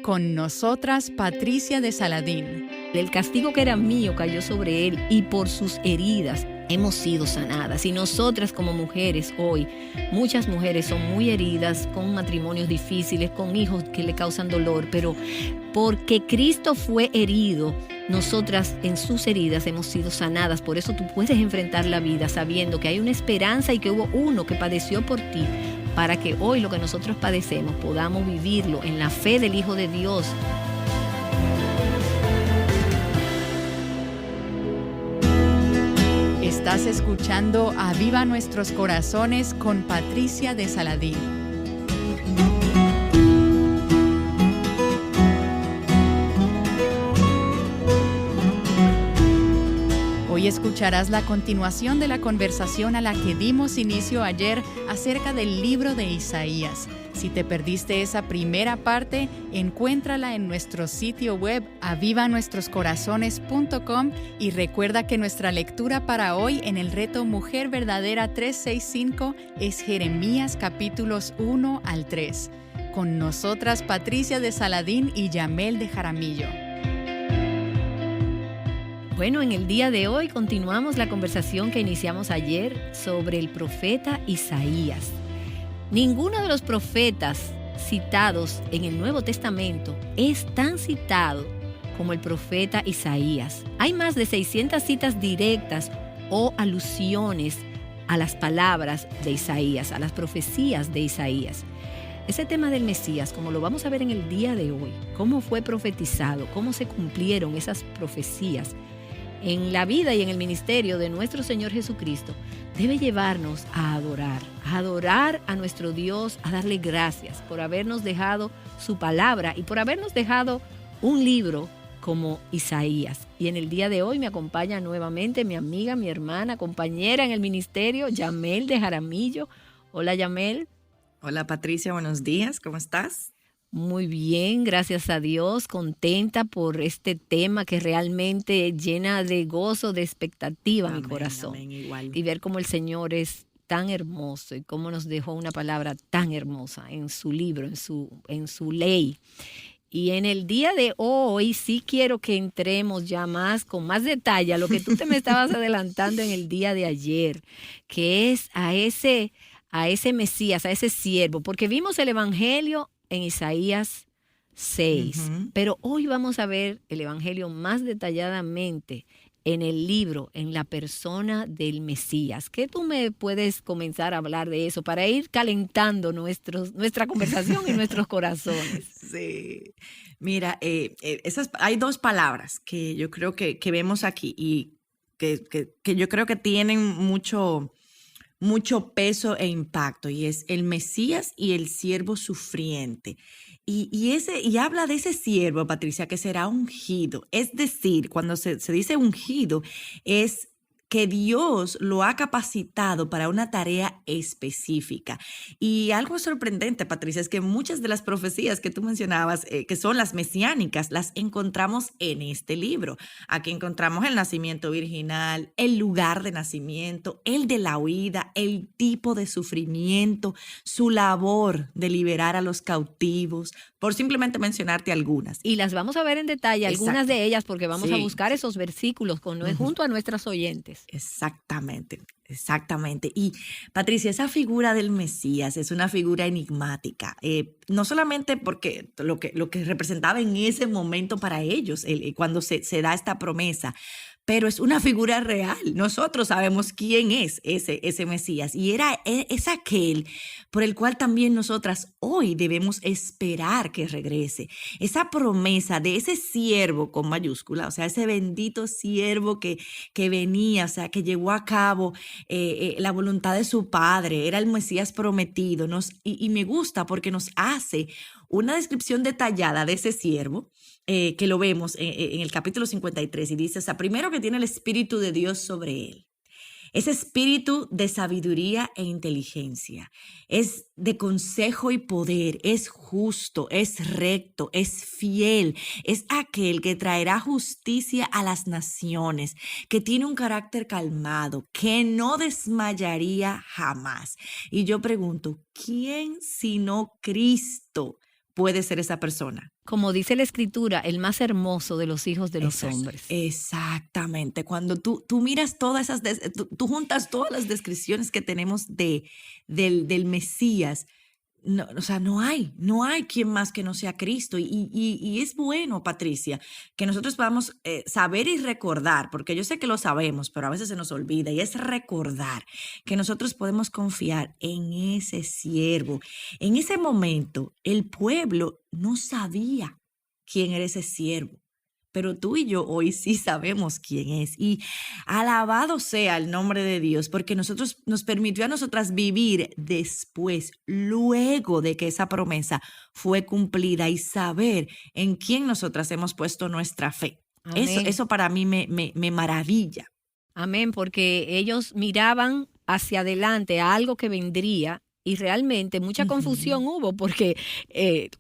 Con nosotras, Patricia de Saladín. El castigo que era mío cayó sobre él y por sus heridas hemos sido sanadas. Y nosotras como mujeres hoy, muchas mujeres son muy heridas con matrimonios difíciles, con hijos que le causan dolor, pero porque Cristo fue herido, nosotras en sus heridas hemos sido sanadas. Por eso tú puedes enfrentar la vida sabiendo que hay una esperanza y que hubo uno que padeció por ti, para que hoy lo que nosotros padecemos podamos vivirlo en la fe del Hijo de Dios. Estás escuchando Aviva Nuestros Corazones con Patricia de Saladín. Hoy escucharás la continuación de la conversación a la que dimos inicio ayer acerca del libro de Isaías. Si te perdiste esa primera parte, encuéntrala en nuestro sitio web avivanuestroscorazones.com y recuerda que nuestra lectura para hoy en el reto Mujer Verdadera 365 es Jeremías capítulos 1 al 3. Con nosotras Patricia de Saladín y Yamel de Jaramillo. Bueno, en el día de hoy continuamos la conversación que iniciamos ayer sobre el profeta Isaías. Ninguno de los profetas citados en el Nuevo Testamento es tan citado como el profeta Isaías. Hay más de 600 citas directas o alusiones a las palabras de Isaías, a las profecías de Isaías. Ese tema del Mesías, como lo vamos a ver en el día de hoy, cómo fue profetizado, cómo se cumplieron esas profecías en la vida y en el ministerio de nuestro Señor Jesucristo, debe llevarnos a adorar a nuestro Dios, a darle gracias por habernos dejado su palabra y por habernos dejado un libro como Isaías. Y en el día de hoy me acompaña nuevamente mi amiga, mi hermana, compañera en el ministerio, Yamel de Jaramillo. Hola, Yamel. Hola, Patricia, buenos días, ¿cómo estás? Muy bien, gracias a Dios, contenta por este tema que realmente llena de gozo, de expectativa mi corazón. Amén, igual. Y ver cómo el Señor es tan hermoso y cómo nos dejó una palabra tan hermosa en su libro, en su ley. Y en el día de hoy sí quiero que entremos ya con más detalle a lo que tú me estabas adelantando en el día de ayer, que es a ese Mesías, a ese siervo, porque vimos el Evangelio en Isaías 6, pero hoy vamos a ver el Evangelio más detalladamente en el libro, en la persona del Mesías. ¿Qué tú me puedes comenzar a hablar de eso para ir calentando nuestra conversación y nuestros corazones? Sí, mira, hay dos palabras que yo creo que vemos aquí y que yo creo que tienen mucho peso e impacto, y es el Mesías y el siervo sufriente. Y habla de ese siervo, Patricia, que será ungido. Es decir, cuando se dice ungido, es que Dios lo ha capacitado para una tarea específica. Y algo sorprendente, Patricia, es que muchas de las profecías que tú mencionabas, que son las mesiánicas, las encontramos en este libro. Aquí encontramos el nacimiento virginal, el lugar de nacimiento, el de la huida, el tipo de sufrimiento, su labor de liberar a los cautivos, por simplemente mencionarte algunas. Y las vamos a ver en detalle, algunas de ellas, porque vamos a buscar esos versículos junto a nuestras oyentes. Exactamente. Y Patricia, esa figura del Mesías es una figura enigmática, no solamente porque lo que representaba en ese momento para ellos, cuando se da esta promesa, pero es una figura real. Nosotros sabemos quién es ese Mesías, y es aquel por el cual también nosotras hoy debemos esperar que regrese. Esa promesa de ese siervo con mayúscula, o sea, ese bendito siervo que venía, o sea, que llevó a cabo la voluntad de su padre, era el Mesías prometido. Y me gusta porque nos hace una descripción detallada de ese siervo, que lo vemos en el capítulo 53, y dice, o sea, primero que tiene el Espíritu de Dios sobre él. Ese espíritu de sabiduría e inteligencia, es de consejo y poder, es justo, es recto, es fiel, es aquel que traerá justicia a las naciones, que tiene un carácter calmado, que no desmayaría jamás. Y yo pregunto, ¿quién sino Cristo puede ser esa persona. Como dice la Escritura, el más hermoso de los hijos de los hombres. Exactamente. Cuando tú miras todas tú juntas todas las descripciones que tenemos del Mesías, no, o sea, no hay quien más que no sea Cristo. Y es bueno, Patricia, que nosotros podamos saber y recordar, porque yo sé que lo sabemos, pero a veces se nos olvida, y es recordar que nosotros podemos confiar en ese siervo. En ese momento, el pueblo no sabía quién era ese siervo, pero tú y yo hoy sí sabemos quién es. Y alabado sea el nombre de Dios, porque nos permitió a nosotras vivir después, luego de que esa promesa fue cumplida, y saber en quién nosotras hemos puesto nuestra fe. Eso para mí me maravilla. Amén, porque ellos miraban hacia adelante a algo que vendría. Y realmente mucha confusión hubo porque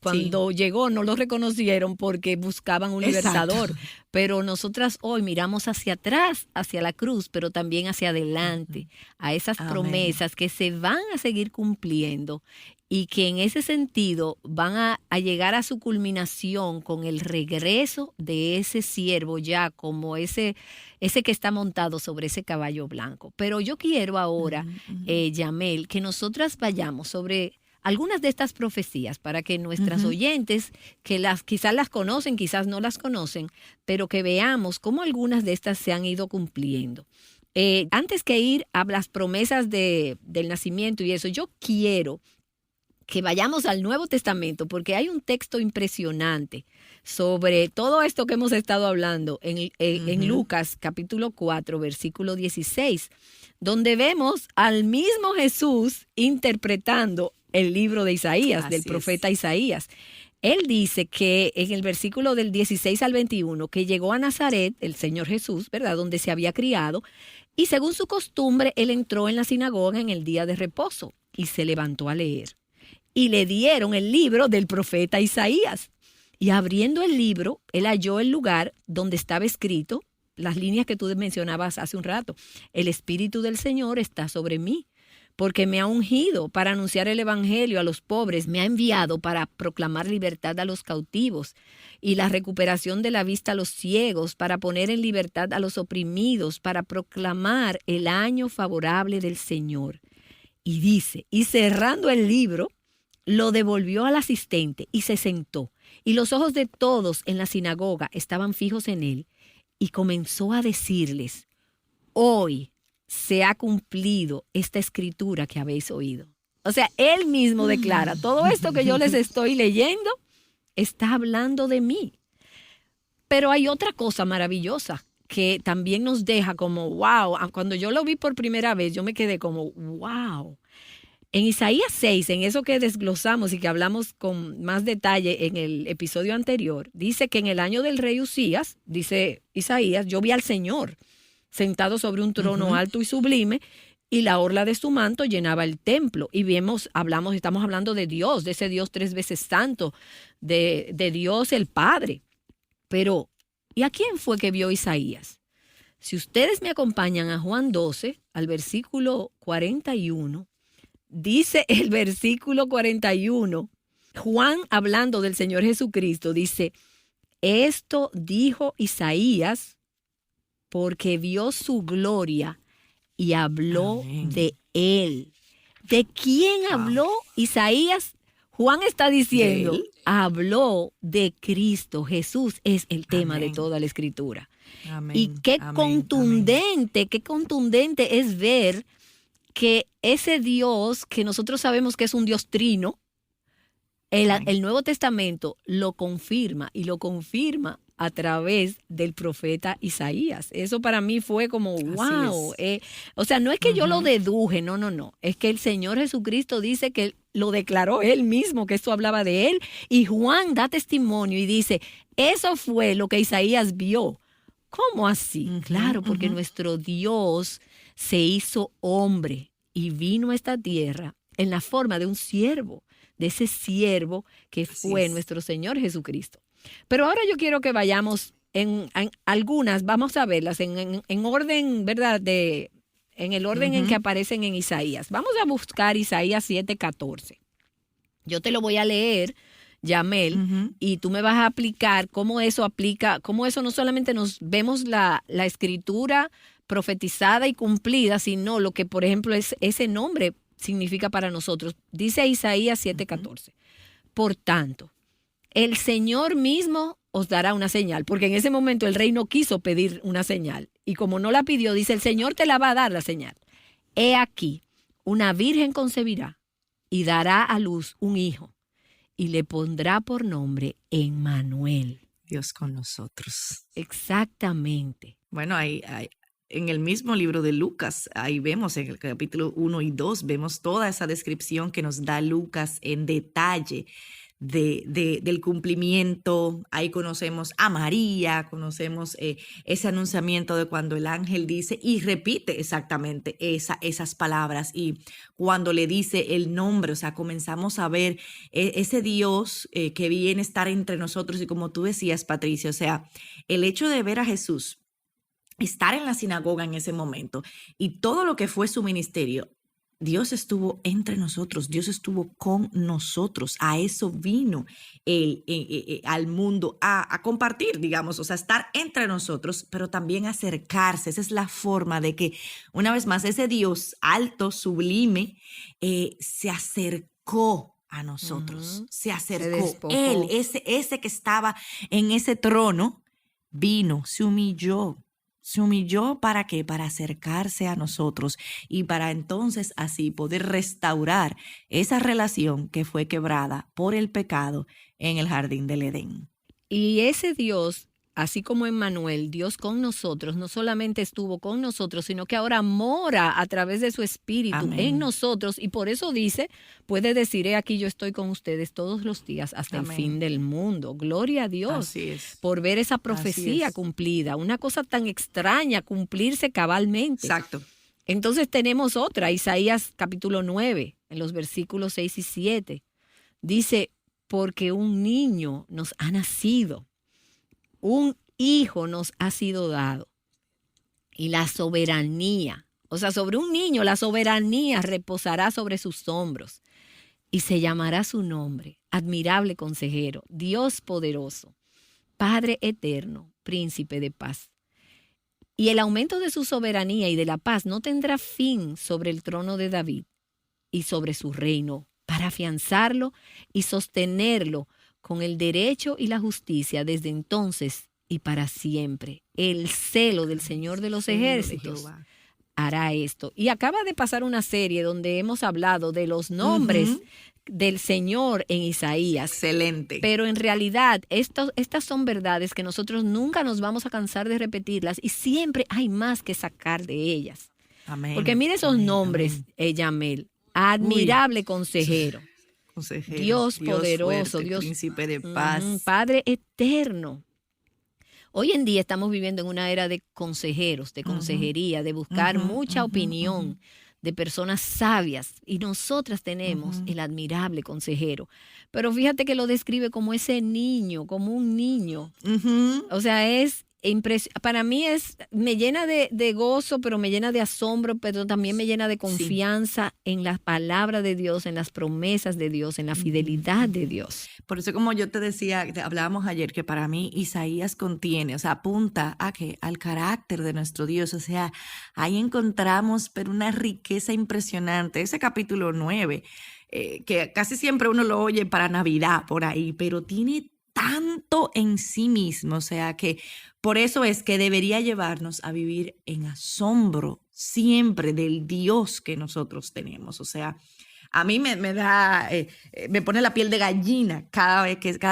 cuando llegó no lo reconocieron porque buscaban un libertador. Pero nosotras hoy miramos hacia atrás, hacia la cruz, pero también hacia adelante, a esas promesas que se van a seguir cumpliendo y que en ese sentido van a llegar a su culminación con el regreso de ese siervo ya como ese que está montado sobre ese caballo blanco. Pero yo quiero ahora, Yamel, que nosotras vayamos sobre algunas de estas profecías para que nuestras oyentes, que quizás las conocen, quizás no las conocen, pero que veamos cómo algunas de estas se han ido cumpliendo. Antes que ir a las promesas del nacimiento y eso, yo quiero que vayamos al Nuevo Testamento, porque hay un texto impresionante sobre todo esto que hemos estado hablando en Lucas capítulo 4, versículo 16, donde vemos al mismo Jesús interpretando el libro de Isaías, del profeta Isaías. Él dice que en el versículo del 16 al 21, que llegó a Nazaret, el Señor Jesús, ¿verdad?, donde se había criado, y según su costumbre, él entró en la sinagoga en el día de reposo y se levantó a leer. Y le dieron el libro del profeta Isaías. Y abriendo el libro, él halló el lugar donde estaba escrito, las líneas que tú mencionabas hace un rato. El Espíritu del Señor está sobre mí, porque me ha ungido para anunciar el evangelio a los pobres, me ha enviado para proclamar libertad a los cautivos y la recuperación de la vista a los ciegos, para poner en libertad a los oprimidos, para proclamar el año favorable del Señor. Y dice, y cerrando el libro, lo devolvió al asistente y se sentó. Y los ojos de todos en la sinagoga estaban fijos en él. Y comenzó a decirles, hoy se ha cumplido esta escritura que habéis oído. O sea, él mismo declara, todo esto que yo les estoy leyendo está hablando de mí. Pero hay otra cosa maravillosa que también nos deja como, wow. Cuando yo lo vi por primera vez, yo me quedé como, wow. En Isaías 6, en eso que desglosamos y que hablamos con más detalle en el episodio anterior, dice que en el año del rey Usías, dice Isaías, yo vi al Señor sentado sobre un trono alto y sublime, y la orla de su manto llenaba el templo. Y estamos hablando de Dios, de ese Dios 3 veces santo, de Dios el Padre. Pero, ¿y a quién fue que vio Isaías? Si ustedes me acompañan a Juan 12, al versículo 41, dice el versículo 41, Juan hablando del Señor Jesucristo, dice, esto dijo Isaías porque vio su gloria y habló de él. ¿De quién habló Isaías? Juan está diciendo, habló de Cristo. Jesús es el tema de toda la Escritura. Y qué contundente es ver que ese Dios, que nosotros sabemos que es un Dios trino, el Nuevo Testamento lo confirma, y lo confirma a través del profeta Isaías. Eso para mí fue como, wow. O sea, no es que yo lo deduje, no. Es que el Señor Jesucristo dice que lo declaró él mismo, que esto hablaba de él. Y Juan da testimonio y dice, eso fue lo que Isaías vio. ¿Cómo así? Claro, porque nuestro Dios se hizo hombre y vino a esta tierra en la forma de un siervo, de ese siervo que fue nuestro Señor Jesucristo. Pero ahora yo quiero que vayamos en algunas, vamos a verlas en orden, ¿verdad? En el orden en que aparecen en Isaías. Vamos a buscar Isaías 7:14. Yo te lo voy a leer Yamel, y tú me vas a aplicar cómo eso no solamente nos vemos la escritura profetizada y cumplida, sino lo que, por ejemplo, ese nombre significa para nosotros. Dice Isaías 7:14. Por tanto, el Señor mismo os dará una señal, porque en ese momento el rey no quiso pedir una señal. Y como no la pidió, dice, el Señor te la va a dar la señal. He aquí, una virgen concebirá y dará a luz un hijo y le pondrá por nombre Emmanuel. Dios con nosotros. Exactamente. Bueno, en el mismo libro de Lucas, ahí vemos en el capítulo 1 y 2, vemos toda esa descripción que nos da Lucas en detalle del cumplimiento. Ahí conocemos a María, conocemos ese anunciamiento de cuando el ángel dice y repite exactamente esas palabras, y cuando le dice el nombre, o sea, comenzamos a ver ese Dios que viene a estar entre nosotros. Y como tú decías, Patricia, o sea, el hecho de ver a Jesús, estar en la sinagoga en ese momento y todo lo que fue su ministerio, Dios estuvo entre nosotros, Dios estuvo con nosotros. A eso vino al mundo, a compartir, digamos, o sea, estar entre nosotros, pero también acercarse. Esa es la forma de que, una vez más, ese Dios alto, sublime, se acercó a nosotros, se acercó. Él, ese que estaba en ese trono, vino, se humilló. Se humilló, ¿para qué? Para acercarse a nosotros y para entonces así poder restaurar esa relación que fue quebrada por el pecado en el jardín del Edén. Y ese Dios, así como Emmanuel, Dios con nosotros, no solamente estuvo con nosotros, sino que ahora mora a través de su Espíritu Amén. En nosotros. Y por eso dice, puede decir, aquí yo estoy con ustedes todos los días hasta Amén. el fin del mundo. Gloria a Dios. Así es. Por ver esa profecía cumplida. Una cosa tan extraña, cumplirse cabalmente. Exacto. Entonces tenemos otra, Isaías capítulo 9, en los versículos 6 y 7. Dice, porque un niño nos ha nacido, un hijo nos ha sido dado, y la soberanía, o sea, sobre un niño, la soberanía reposará sobre sus hombros, y se llamará su nombre, admirable consejero, Dios poderoso, Padre eterno, príncipe de paz. Y el aumento de su soberanía y de la paz no tendrá fin sobre el trono de David y sobre su reino, para afianzarlo y sostenerlo con el derecho y la justicia desde entonces y para siempre. El celo del Señor de los ejércitos hará esto. Y acaba de pasar una serie donde hemos hablado de los nombres del Señor en Isaías. Excelente. Pero en realidad estas son verdades que nosotros nunca nos vamos a cansar de repetirlas y siempre hay más que sacar de ellas. Amén. Porque mire esos nombres, Yamel. Admirable consejero. Dios poderoso, fuerte, Dios príncipe de paz. Padre eterno. Hoy en día estamos viviendo en una era de consejeros, de consejería, de buscar mucha opinión de personas sabias. Y nosotras tenemos el admirable consejero. Pero fíjate que lo describe como ese niño, como un niño. O sea, es para mí me llena de gozo, pero me llena de asombro, pero también me llena de confianza en la palabra de Dios, en las promesas de Dios, en la fidelidad de Dios. Por eso, como yo te decía, hablábamos ayer, que para mí Isaías contiene, o sea, apunta al carácter de nuestro Dios. O sea, ahí encontramos pero una riqueza impresionante. Ese capítulo 9, que casi siempre uno lo oye para Navidad por ahí, pero tiene tanto en sí mismo, o sea que por eso es que debería llevarnos a vivir en asombro siempre del Dios que nosotros tenemos. O sea, a mí me pone la piel de gallina cada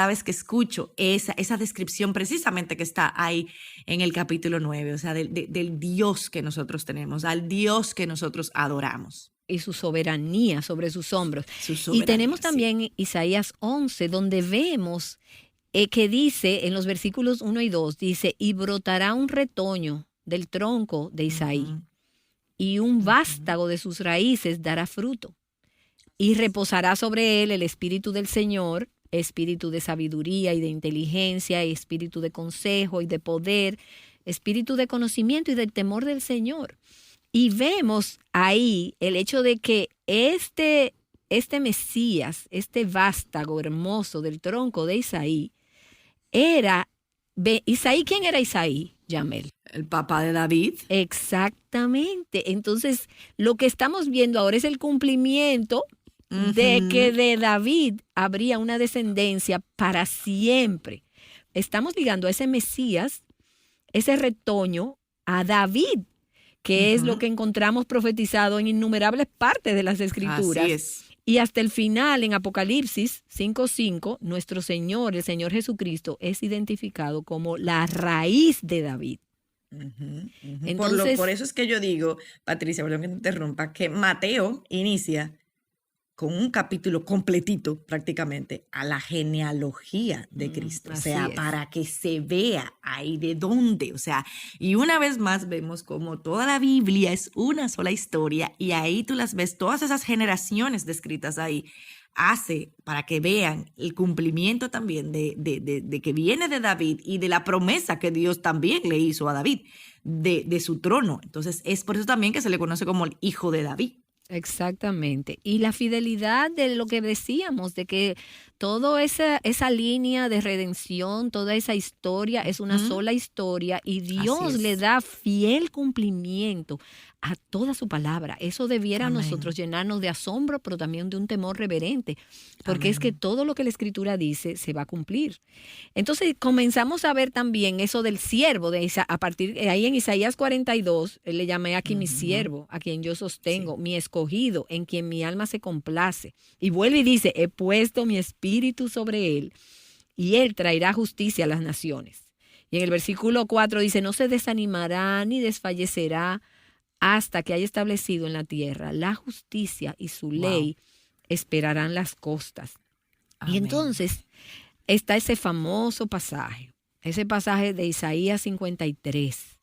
vez que escucho esa descripción precisamente que está ahí en el capítulo 9, o sea, del Dios que nosotros tenemos, al Dios que nosotros adoramos. Y su soberanía sobre sus hombros. Y tenemos también Isaías 11, donde vemos que dice en los versículos 1 y 2, dice, y brotará un retoño del tronco de Isaí, y un vástago de sus raíces dará fruto, y reposará sobre él el espíritu del Señor, espíritu de sabiduría y de inteligencia, espíritu de consejo y de poder, espíritu de conocimiento y del temor del Señor. Y vemos ahí el hecho de que este este Mesías, este vástago hermoso del tronco de Isaí, Isaí, ¿quién era Isaí, Yamel? El papá de David. Exactamente. Entonces, lo que estamos viendo ahora es el cumplimiento de que de David habría una descendencia para siempre. Estamos ligando a ese Mesías, ese retoño, a David, que es lo que encontramos profetizado en innumerables partes de las Escrituras. Así es. Y hasta el final, en Apocalipsis 5:5, nuestro Señor, el Señor Jesucristo, es identificado como la raíz de David. Entonces, Por eso es que yo digo, Patricia, perdón que te interrumpa, que Mateo inicia con un capítulo completito prácticamente a la genealogía de Cristo. O sea, para que se vea ahí de dónde. O sea, y una vez más vemos como toda la Biblia es una sola historia y ahí tú las ves, todas esas generaciones descritas ahí, hace para que vean el cumplimiento también de que viene de David y de la promesa que Dios también le hizo a David de su trono. Entonces, es por eso también que se le conoce como el hijo de David. Exactamente. Y la fidelidad de lo que decíamos, de que toda esa línea de redención, toda esa historia es una sola historia y Dios le da fiel cumplimiento a toda su palabra. Eso debiera a nosotros llenarnos de asombro, pero también de un temor reverente, porque es que todo lo que la Escritura dice se va a cumplir. Entonces comenzamos a ver también eso del siervo, a partir de ahí en Isaías 42, él le llamé aquí mi siervo, a quien yo sostengo, mi escogido, en quien mi alma se complace. Y vuelve y dice, he puesto mi espíritu sobre él, y él traerá justicia a las naciones. Y en el versículo 4 dice, no se desanimará ni desfallecerá hasta que haya establecido en la tierra la justicia y su ley esperarán las costas. Amén. Y entonces está ese famoso pasaje, ese pasaje de Isaías 53,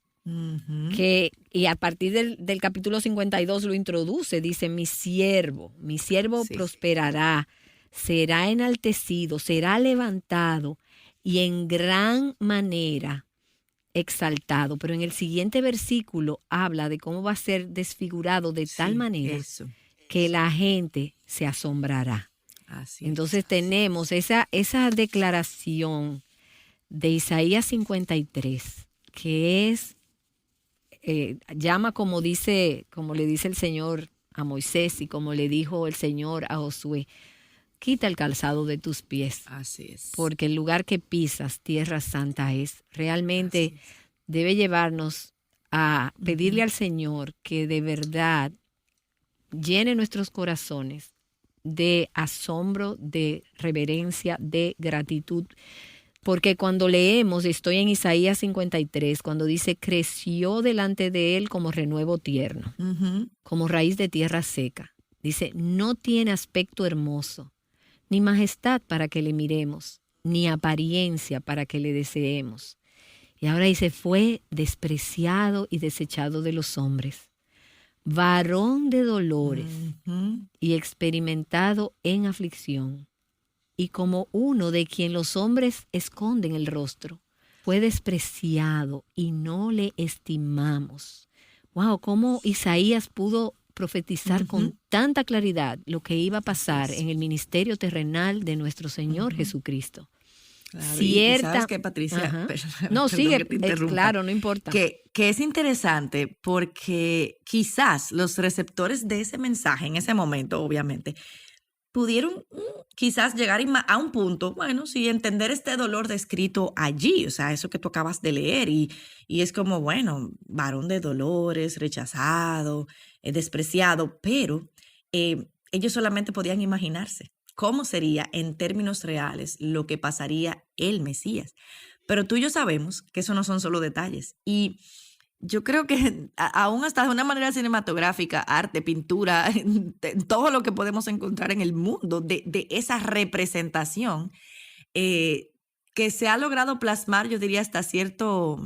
y a partir del capítulo 52 lo introduce, dice, mi siervo prosperará, será enaltecido, será levantado y en gran manera exaltado. Pero en el siguiente versículo habla de cómo va a ser desfigurado de tal manera que la gente se asombrará. Entonces tenemos esa declaración de Isaías 53, que es, llama como le dice el Señor a Moisés y como le dijo el Señor a Josué, quita el calzado de tus pies. Así es. Porque el lugar que pisas, tierra santa es. Realmente debe llevarnos a pedirle al Señor que de verdad llene nuestros corazones de asombro, de reverencia, de gratitud. Porque cuando leemos, estoy en Isaías 53, cuando dice, creció delante de él como renuevo tierno, como raíz de tierra seca. Dice, no tiene aspecto hermoso, ni majestad para que le miremos, ni apariencia para que le deseemos. Y ahora dice, fue despreciado y desechado de los hombres, varón de dolores y experimentado en aflicción, y como uno de quien los hombres esconden el rostro, fue despreciado y no le estimamos. Wow, cómo Isaías pudo profetizar con tanta claridad lo que iba a pasar en el ministerio terrenal de nuestro Señor Jesucristo. Claro, y ¿sabes qué, Patricia? No, sigue, claro, no importa. Que es interesante porque quizás los receptores de ese mensaje en ese momento, obviamente, pudieron quizás llegar a un punto, bueno, sí, entender este dolor descrito allí, o sea, eso que tú acabas de leer, y es como, bueno, varón de dolores, rechazado, despreciado, pero ellos solamente podían imaginarse cómo sería en términos reales lo que pasaría el Mesías. Pero tú y yo sabemos que eso no son solo detalles, y yo creo que aún hasta de una manera cinematográfica, arte, pintura, todo lo que podemos encontrar en el mundo de esa representación que se ha logrado plasmar, yo diría, hasta cierto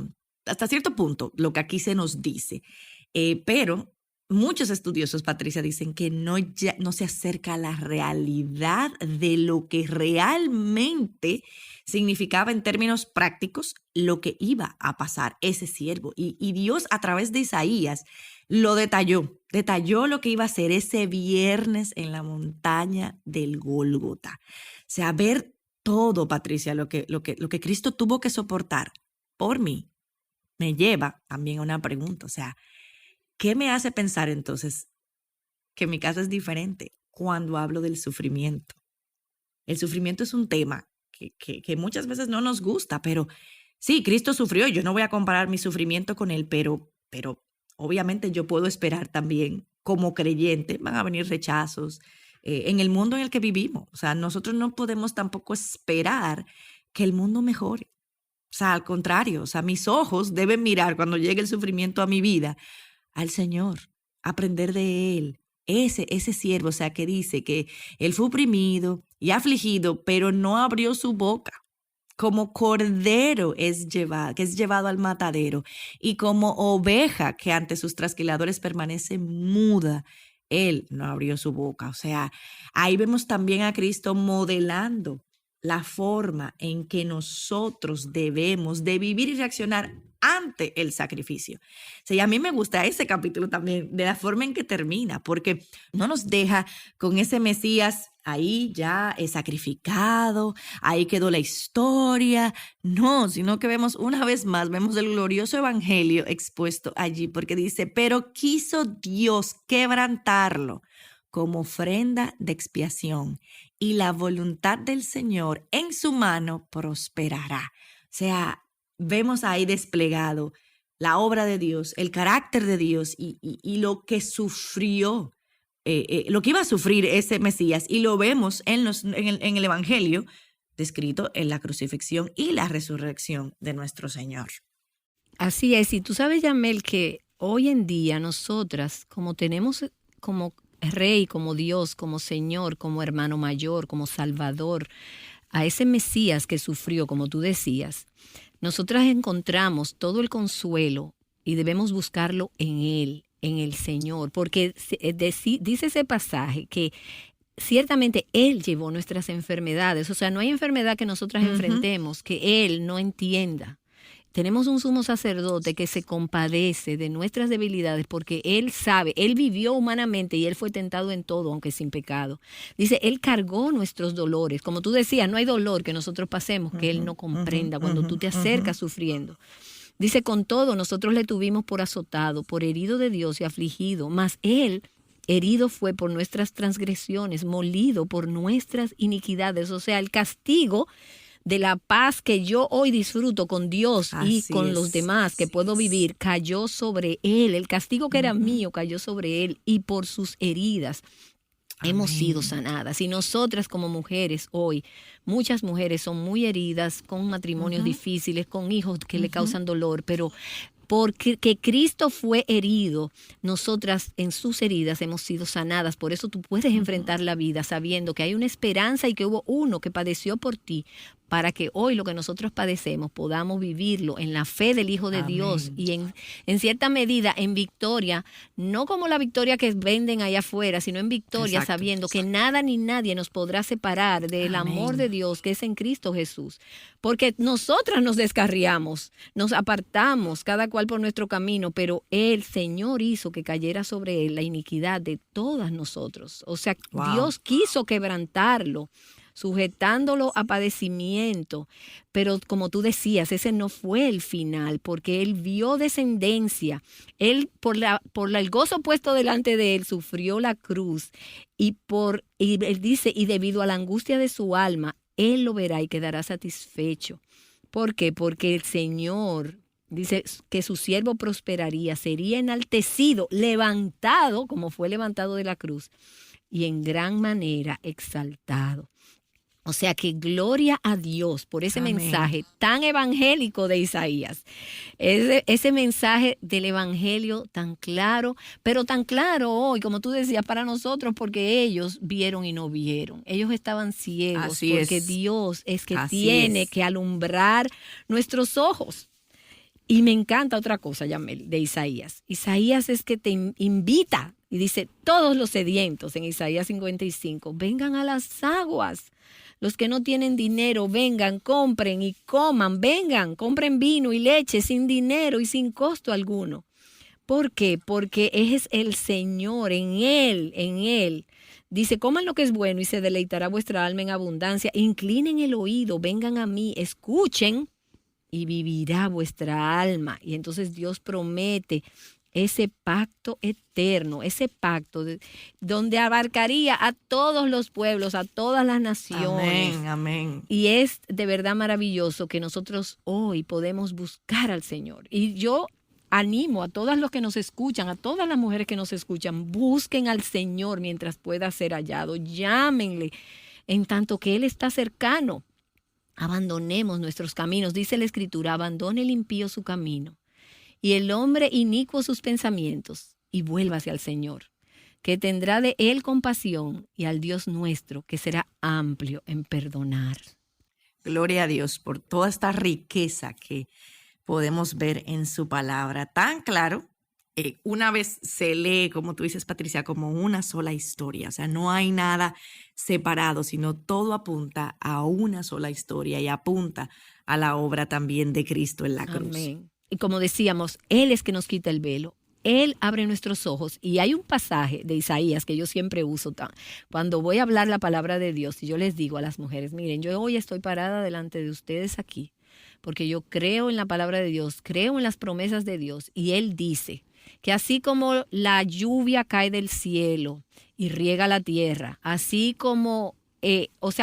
punto, lo que aquí se nos dice. Pero muchos estudiosos, Patricia, dicen que no se acerca a la realidad de lo que realmente significaba en términos prácticos lo que iba a pasar ese siervo. Y Dios a través de Isaías lo detalló lo que iba a ser ese viernes en la montaña del Gólgota. O sea, ver todo, Patricia, lo que Cristo tuvo que soportar por mí, me lleva también a una pregunta. O sea, ¿qué me hace pensar entonces que mi caso es diferente cuando hablo del sufrimiento? El sufrimiento es un tema que muchas veces no nos gusta, pero sí, Cristo sufrió. Yo no voy a comparar mi sufrimiento con él, pero obviamente yo puedo esperar también, como creyente, van a venir rechazos en el mundo en el que vivimos. O sea, nosotros no podemos tampoco esperar que el mundo mejore. O sea, al contrario, o sea, mis ojos deben mirar cuando llegue el sufrimiento a mi vida al Señor, aprender de Él. Ese siervo, o sea, que dice que Él fue oprimido y afligido, pero no abrió su boca. Como cordero que es llevado al matadero, y como oveja que ante sus trasquiladores permanece muda, Él no abrió su boca. O sea, ahí vemos también a Cristo modelando la forma en que nosotros debemos de vivir y reaccionar ante el sacrificio. O sea, y a mí me gusta ese capítulo también, de la forma en que termina, porque no nos deja con ese Mesías ahí ya sacrificado, ahí quedó la historia. No, sino que vemos una vez más, vemos el glorioso evangelio expuesto allí, porque dice, pero quiso Dios quebrantarlo como ofrenda de expiación, y la voluntad del Señor en su mano prosperará. O sea, vemos ahí desplegado la obra de Dios, el carácter de Dios y lo que sufrió, lo que iba a sufrir ese Mesías, y lo vemos en el Evangelio descrito en la crucifixión y la resurrección de nuestro Señor. Así es, y tú sabes, Yamel, que hoy en día nosotras, como tenemos como Rey, como Dios, como Señor, como hermano mayor, como Salvador, a ese Mesías que sufrió, como tú decías, nosotras encontramos todo el consuelo y debemos buscarlo en Él, en el Señor, porque dice ese pasaje que ciertamente Él llevó nuestras enfermedades. O sea, no hay enfermedad que nosotras enfrentemos que Él no entienda. Tenemos un sumo sacerdote que se compadece de nuestras debilidades porque Él sabe, Él vivió humanamente y Él fue tentado en todo, aunque sin pecado. Dice, Él cargó nuestros dolores. Como tú decías, no hay dolor que nosotros pasemos que Él no comprenda cuando tú te acercas sufriendo. Dice, con todo, nosotros le tuvimos por azotado, por herido de Dios y afligido, mas Él herido fue por nuestras transgresiones, molido por nuestras iniquidades. O sea, el castigo de la paz que yo hoy disfruto con Dios y con los demás que puedo vivir, cayó sobre Él. El castigo que era mío cayó sobre Él, y por sus heridas hemos sido sanadas. Y nosotras como mujeres hoy, muchas mujeres son muy heridas, con matrimonios difíciles, con hijos que le causan dolor, pero porque Cristo fue herido, nosotras en sus heridas hemos sido sanadas. Por eso tú puedes enfrentar la vida sabiendo que hay una esperanza y que hubo uno que padeció por ti, para que hoy lo que nosotros padecemos podamos vivirlo en la fe del Hijo de Dios y en cierta medida en victoria, no como la victoria que venden allá afuera, sino en victoria, sabiendo que nada ni nadie nos podrá separar del amor de Dios que es en Cristo Jesús. Porque nosotras nos descarriamos, nos apartamos, cada cual por nuestro camino, pero el Señor hizo que cayera sobre Él la iniquidad de todas nosotros. O sea, Dios quiso quebrantarlo, sujetándolo a padecimiento, pero como tú decías, ese no fue el final, porque Él vio descendencia. Él, por el gozo puesto delante de Él, sufrió la cruz, y Él dice, y debido a la angustia de su alma, Él lo verá y quedará satisfecho. ¿Por qué? Porque el Señor dice que su siervo prosperaría, sería enaltecido, levantado, como fue levantado de la cruz, y en gran manera exaltado. O sea que gloria a Dios por ese mensaje tan evangélico de Isaías. Ese mensaje del evangelio tan claro, pero tan claro hoy, como tú decías, para nosotros, porque ellos vieron y no vieron. Ellos estaban ciegos porque Dios es que tiene que alumbrar nuestros ojos. Y me encanta otra cosa, Yamel, de Isaías. Isaías es que te invita y dice, todos los sedientos en Isaías 55, vengan a las aguas. Los que no tienen dinero, vengan, compren y coman, vengan, compren vino y leche sin dinero y sin costo alguno. ¿Por qué? Porque es el Señor, en Él. Dice, coman lo que es bueno y se deleitará vuestra alma en abundancia. Inclinen el oído, vengan a mí, escuchen y vivirá vuestra alma. Y entonces Dios promete ese pacto eterno, ese pacto donde abarcaría a todos los pueblos, a todas las naciones. Amén, amén. Y es de verdad maravilloso que nosotros hoy podemos buscar al Señor. Y yo animo a todas los que nos escuchan, a todas las mujeres que nos escuchan, busquen al Señor mientras pueda ser hallado, llámenle en tanto que Él está cercano. Abandonemos nuestros caminos, dice la Escritura, abandone el impío su camino y el hombre inicuo sus pensamientos y vuélvase al Señor, que tendrá de Él compasión, y al Dios nuestro, que será amplio en perdonar. Gloria a Dios por toda esta riqueza que podemos ver en su palabra. Tan claro, una vez se lee, como tú dices, Patricia, como una sola historia. O sea, no hay nada separado, sino todo apunta a una sola historia y apunta a la obra también de Cristo en la cruz. Amén. Y como decíamos, Él es que nos quita el velo. Él abre nuestros ojos. Y hay un pasaje de Isaías que yo siempre uso cuando voy a hablar la palabra de Dios, y yo les digo a las mujeres, miren, yo hoy estoy parada delante de ustedes aquí porque yo creo en la palabra de Dios, creo en las promesas de Dios. Y Él dice que así como la lluvia cae del cielo y riega la tierra, así como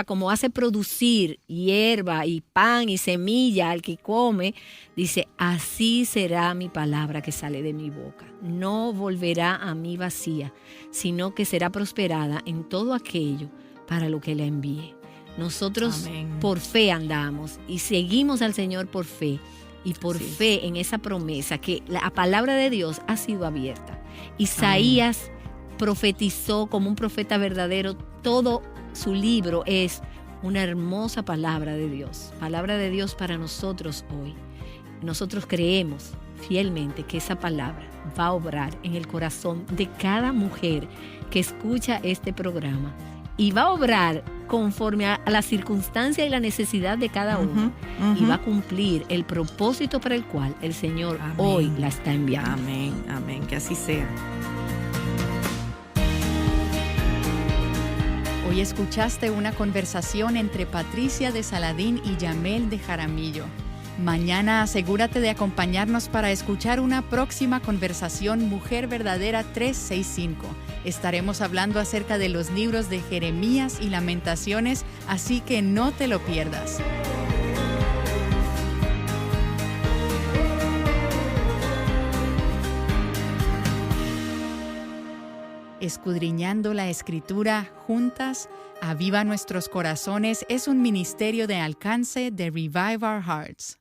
como hace producir hierba y pan y semilla al que come, dice, así será mi palabra que sale de mi boca. No volverá a mí vacía, sino que será prosperada en todo aquello para lo que la envíe. Nosotros Amén. Por fe andamos y seguimos al Señor por fe y por fe en esa promesa que la palabra de Dios ha sido abierta. Isaías profetizó como un profeta verdadero. Todo su libro es una hermosa palabra de Dios para nosotros hoy. Nosotros creemos fielmente que esa palabra va a obrar en el corazón de cada mujer que escucha este programa y va a obrar conforme a la circunstancia y la necesidad de cada uno, y va a cumplir el propósito para el cual el Señor hoy la está enviando. Amén, amén, que así sea. Hoy escuchaste una conversación entre Patricia de Saladín y Yamel de Jaramillo. Mañana asegúrate de acompañarnos para escuchar una próxima conversación Mujer Verdadera 365. Estaremos hablando acerca de los libros de Jeremías y Lamentaciones, así que no te lo pierdas. Escudriñando la Escritura juntas, Aviva Nuestros Corazones es un ministerio de alcance de Revive Our Hearts.